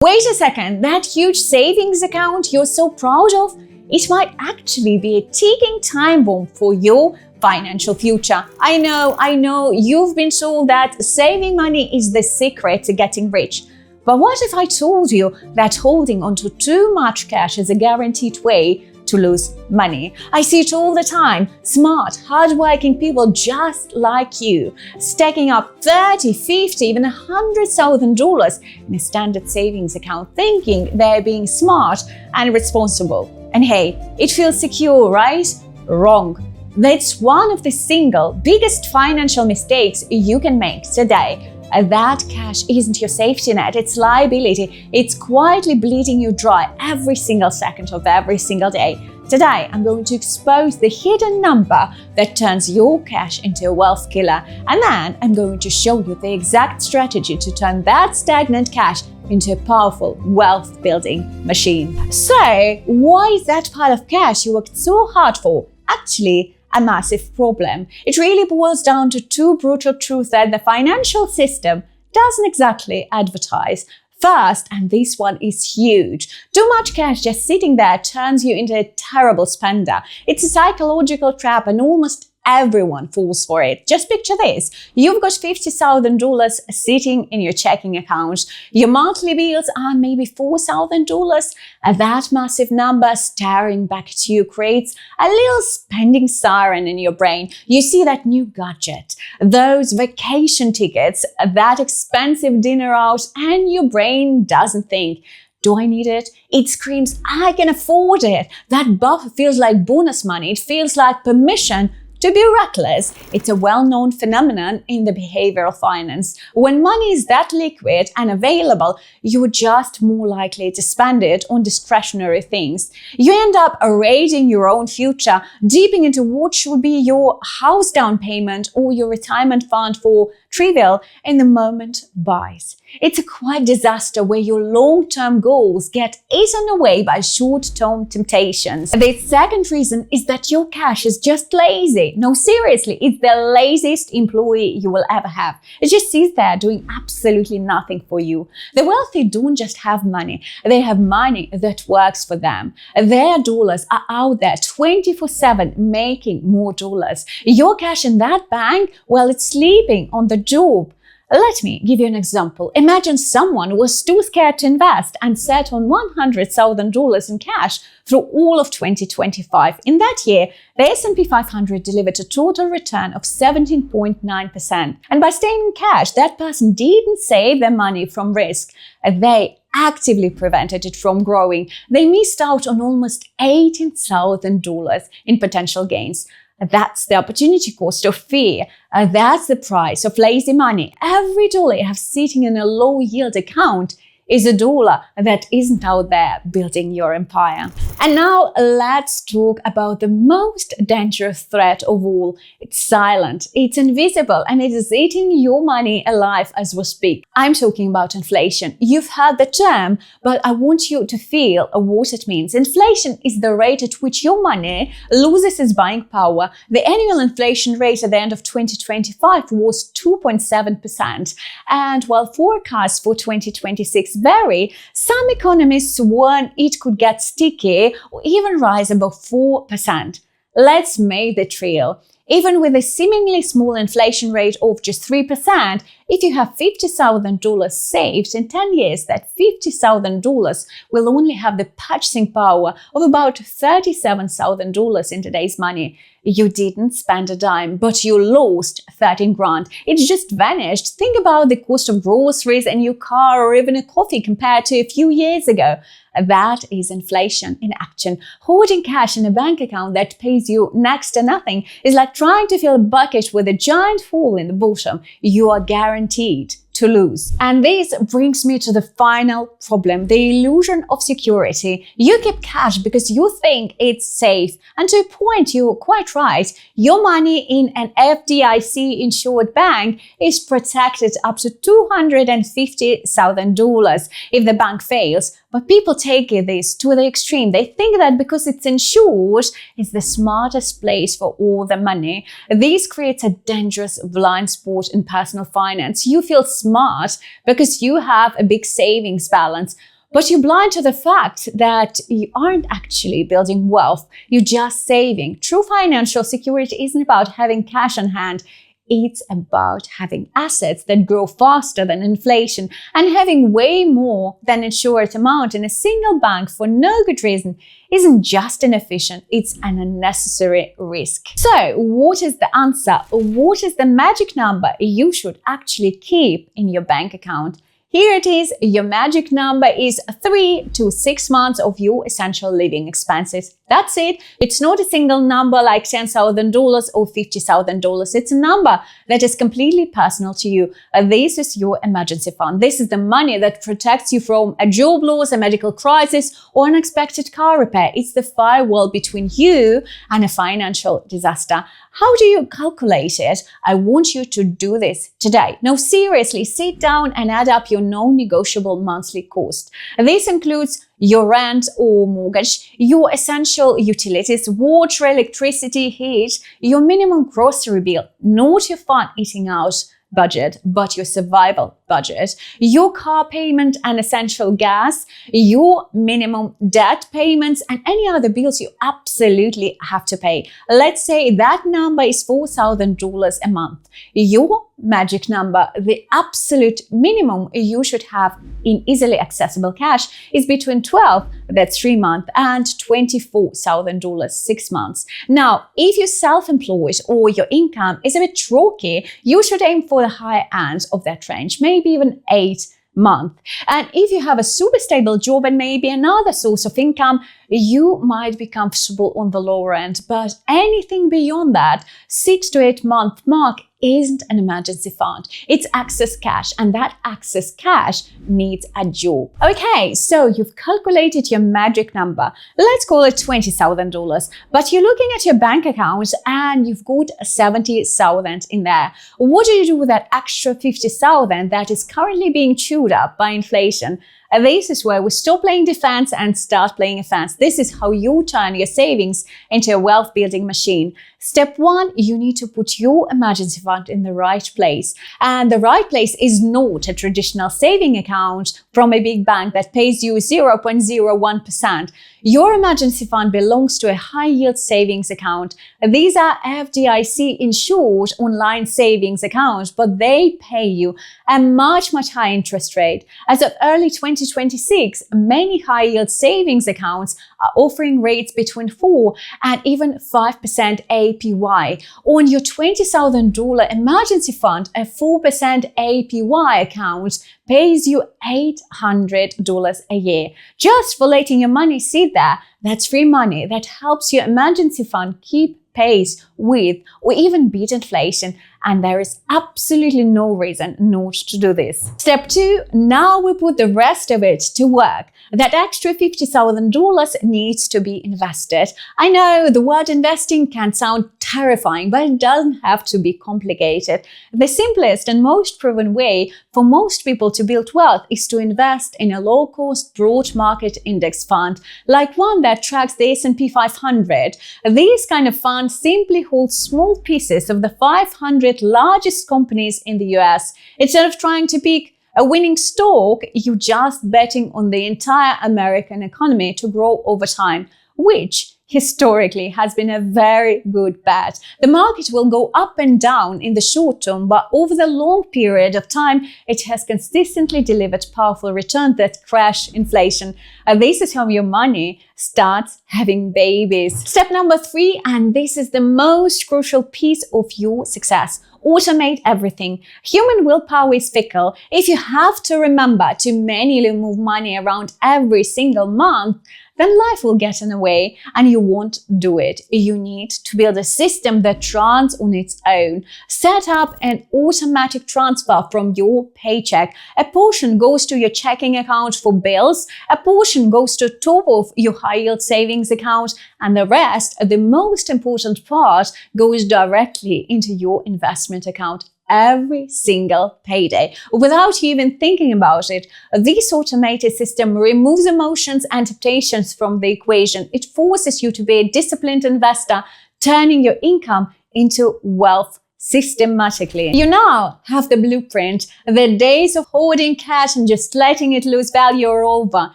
Wait a second, that huge savings account you're so proud of, it might actually be a ticking time bomb for your financial future. I know, you've been told that saving money is the secret to getting rich. But what if I told you that holding onto too much cash is a guaranteed way to lose money? I see it all the time. Smart, hardworking people just like you, stacking up $30, $50, even $100,000 in a standard savings account, thinking they're being smart and responsible. And hey, it feels secure, right? Wrong. That's one of the single biggest financial mistakes you can make today. That cash isn't your safety net, it's liability. It's quietly bleeding you dry every single second of every single day. Today, I'm going to expose the hidden number that turns your cash into a wealth killer. And then I'm going to show you the exact strategy to turn that stagnant cash into a powerful wealth building machine. So, why is that pile of cash you worked so hard for actually a massive problem? It really boils down to two brutal truths that the financial system doesn't exactly advertise. First, and this one is huge, too much cash just sitting there turns you into a terrible spender. It's a psychological trap and almost everyone falls for it. Just picture this. You've got $50,000 sitting in your checking account. Your monthly bills are maybe $4,000. And that massive number staring back at you creates a little spending siren in your brain. You see that new gadget, those vacation tickets, that expensive dinner out, and your brain doesn't think, do I need it? It screams, I can afford it. That buffer feels like bonus money. It feels like permission to be reckless. It's a well-known phenomenon in the behavioral finance. When money is that liquid and available, you're just more likely to spend it on discretionary things. You end up raiding your own future, deeping into what should be your house down payment or your retirement fund for trivial in the moment buys. It's a quiet disaster where your long-term goals get eaten away by short-term temptations. The second reason is that your cash is just lazy. No, seriously, it's the laziest employee you will ever have. It just sits there doing absolutely nothing for you. The wealthy don't just have money. They have money that works for them. Their dollars are out there 24/7 making more dollars. Your cash in that bank, well, it's sleeping on the job. Let me give you an example. Imagine someone was too scared to invest and sat on $100,000 in cash through all of 2025. In that year, the S&P 500 delivered a total return of 17.9%. And by staying in cash, that person didn't save their money from risk. They actively prevented it from growing. They missed out on almost $18,000 in potential gains. That's the opportunity cost of fear. That's the price of lazy money. Every dollar you have sitting in a low yield account is a dollar that isn't out there building your empire. And now let's talk about the most dangerous threat of all. It's silent, it's invisible, and it is eating your money alive as we speak. I'm talking about inflation. You've heard the term, but I want you to feel what it means. Inflation is the rate at which your money loses its buying power. The annual inflation rate at the end of 2025 was 2.7%. And while forecasts for 2026 vary, some economists warn it could get sticky or even rise above 4%. Let's make it real. Even with a seemingly small inflation rate of just 3%, if you have $50,000 saved in 10 years, that $50,000 will only have the purchasing power of about $37,000 in today's money. You didn't spend a dime, but you lost 13 grand. It just vanished. Think about the cost of groceries and your car or even a coffee compared to a few years ago. That is inflation in action. Hoarding cash in a bank account that pays you next to nothing is like trying to fill a bucket with a giant hole in the bottom. You are guaranteed to lose. And this brings me to the final problem, the illusion of security. You keep cash because you think it's safe. And to a point, you're quite right. Your money in an FDIC insured bank is protected up to $250,000. If the bank fails, But people take this to the extreme. They think that because it's insured, it's the smartest place for all the money. This creates a dangerous blind spot in personal finance. You feel smart because you have a big savings balance, but you're blind to the fact that you aren't actually building wealth. You're just saving. True financial security isn't about having cash on hand. It's about having assets that grow faster than inflation, and having way more than insured amount in a single bank for no good reason isn't just inefficient, it's an unnecessary risk. So what is the answer? What is the magic number you should actually keep in your bank account? Here it is. Your magic number is 3 to 6 months of your essential living expenses. That's it. It's not a single number like $10,000 or $50,000. It's a number that is completely personal to you. This is your emergency fund. This is the money that protects you from a job loss, a medical crisis, or unexpected car repair. It's the firewall between you and a financial disaster. How do you calculate it? I want you to do this today. Now, seriously, sit down and add up your non-negotiable monthly cost. This includes your rent or mortgage, your essential utilities, water, electricity, heat, your minimum grocery bill, not your fun eating out budget, but your survival budget, your car payment and essential gas, your minimum debt payments, and any other bills you absolutely have to pay. Let's say that number is $4,000 a month. Your magic number, the absolute minimum you should have in easily accessible cash, is between 12, that's 3 months, and $24,000, 6 months. Now, if you're self-employed or your income is a bit rocky, you should aim for the higher end of that range, maybe even 8 months. And if you have a super stable job and maybe another source of income, you might be comfortable on the lower end. But anything beyond that 6 to 8 month mark isn't an emergency fund. It's excess cash, and that excess cash needs a job. Okay, so you've calculated your magic number. Let's call it $20,000. But you're looking at your bank account and you've got $70,000 in there. What do you do with that extra $50,000 that is currently being chewed up by inflation? This is where we stop playing defense and start playing offense. This is how you turn your savings into a wealth building machine. Step 1, you need to put your emergency fund in the right place. And the right place is not a traditional saving account from a big bank that pays you 0.01%. Your emergency fund belongs to a high yield savings account. These are FDIC insured online savings accounts, but they pay you a much higher interest rate. As of early 2026, many high yield savings accounts are offering rates between 4 and even 5% APY. On your $20,000 emergency fund, a 4% APY account pays you $800 a year. Just for letting your money sit there, that's free money that helps your emergency fund keep pace with or even beat inflation. And there is absolutely no reason not to do this. Step 2, now we put the rest of it to work. That extra $50,000 needs to be invested. I know the word investing can sound terrifying, but it doesn't have to be complicated. The simplest and most proven way for most people to build wealth is to invest in a low-cost, broad market index fund, like one that tracks the S&P 500. These kind of funds simply hold small pieces of the 500 largest companies in the US. Instead of trying to pick a winning stock, you're just betting on the entire American economy to grow over time, which historically has been a very good bet. The market will go up and down in the short term, but over the long period of time, it has consistently delivered powerful returns that crash inflation. This is how your money starts having babies. Step number 3, and this is the most crucial piece of your success. Automate everything. Human willpower is fickle. If you have to remember to manually move money around every single month, then life will get in the way and you won't do it. You need to build a system that runs on its own. Set up an automatic transfer from your paycheck. A portion goes to your checking account for bills, a portion goes to top of your high yield savings account, and the rest, the most important part, goes directly into your investment account. every single payday. Without you even thinking about it, this automated system removes emotions and temptations from the equation. It forces you to be a disciplined investor, turning your income into wealth systematically. You now have the blueprint. The days of hoarding cash and just letting it lose value are over.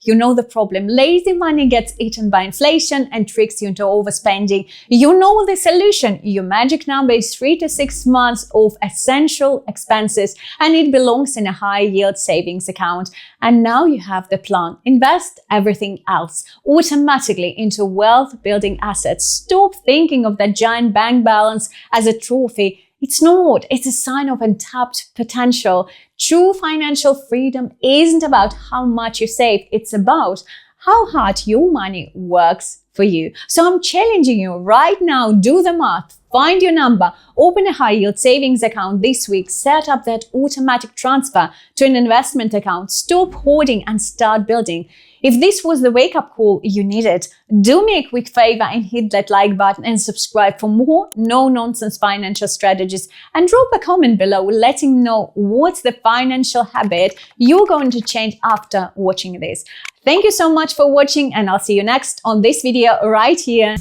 You know the problem. Lazy money gets eaten by inflation and tricks you into overspending. You know the solution. Your magic number is 3 to 6 months of essential expenses, and it belongs in a high yield savings account. And now you have the plan. Invest everything else automatically into wealth building assets. Stop thinking of that giant bank balance as a trophy. It's not. It's a sign of untapped potential. True financial freedom isn't about how much you save. It's about how hard your money works for you. So I'm challenging you right now. Do the math. Find your number. Open a high yield savings account this week. Set up that automatic transfer to an investment account. Stop hoarding and start building. If this was the wake-up call you needed, do me a quick favor and hit that like button and subscribe for more no-nonsense financial strategies. And drop a comment below letting me know what's the financial habit you're going to change after watching this. Thank you so much for watching, and I'll see you next on this video right here.